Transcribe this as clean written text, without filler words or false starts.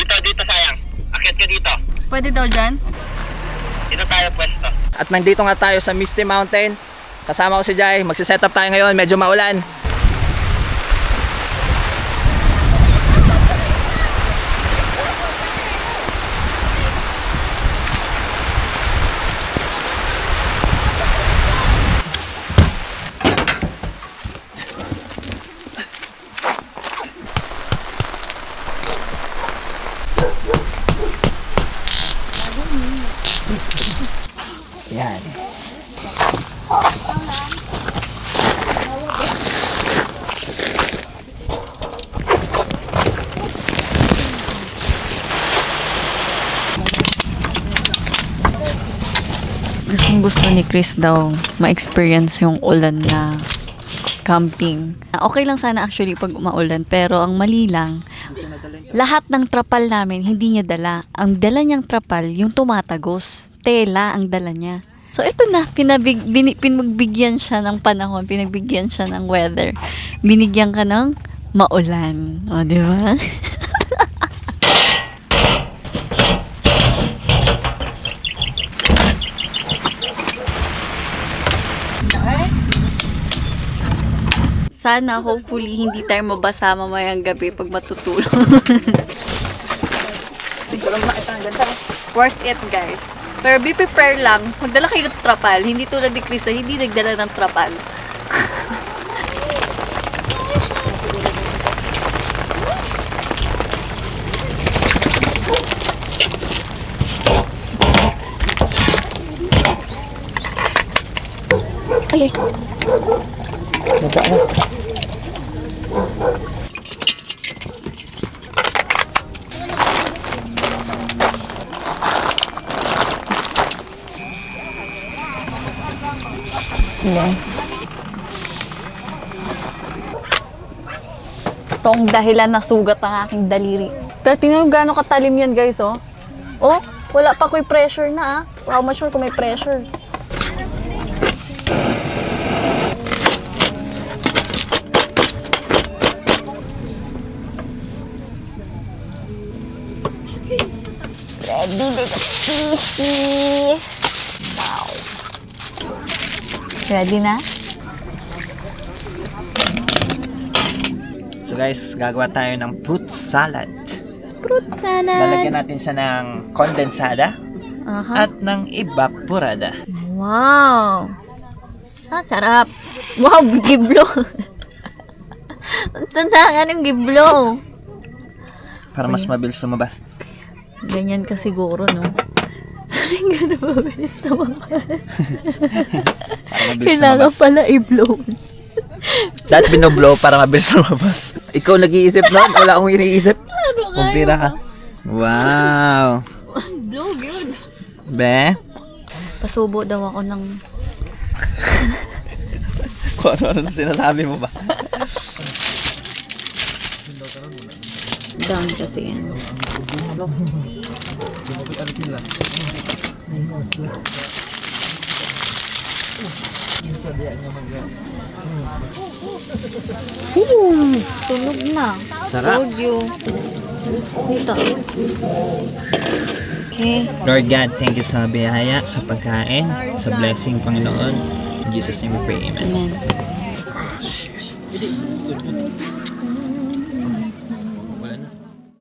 Dito sayang. Akit ka dito. Pwede daw dyan? Dito tayo pwesto. At nandito nga tayo sa Misty Mountain. Kasama ko si Jai. Magsiset up tayo ngayon. Medyo maulan. Yan. Gusto ni Chris daw ma-experience yung ulan na camping. Okay lang sana actually pag umaulan, pero ang mali lang, lahat ng trapal namin hindi niya dala. Ang dala niyang trapal, yung tumatagos. Tela ang dala niya. So ito na, pinagbigyan siya ng panahon, pinagbigyan siya ng weather. Binigyan ka ng maulan. O, di ba? Sana, hopefully, hindi tayo mabasa mamayang gabi pag matutulog. Worth it, guys. Pero be prepared lang. Magdala kayo ng trapal. Hindi tulad ni Chris na hindi nagdala ng trapal. Okay. Yeah. Ito ang dahilan na sugat ang aking daliri. Pero tingnan mo gano'ng katalim yan, guys, oh. Oh, wala pa ko'y pressure na, ah. How much more kung may pressure? Ready to the fishy. Wow. Ready na? So guys, gagawa tayo ng fruit salad. Fruit salad. Lalagyan natin siya ng kondensada at ng evaporada. Wow. Ah, sarap. Wow, giblo. Saan ka ng giblo? Para mas mabilis lumabas. Ganyan ka siguro, no? Ganun mabilis na kailangan pala i-blow. Dahil binoblow para mabilis lumabas. Ikaw nag-iisip nun? Wala akong iniisip. Kumpira ka. Wow. Blow, good. Be? Pasubo daw ako ng... Kung ano na sinasabi mo ba? Down kasi yan. Sunog na. Sarap. Told you. Dito. Okay. Lord God, thank you sa biyaya, sa pagkain, sa blessing, Panginoon. In Jesus' name we pray, Amen. Amen.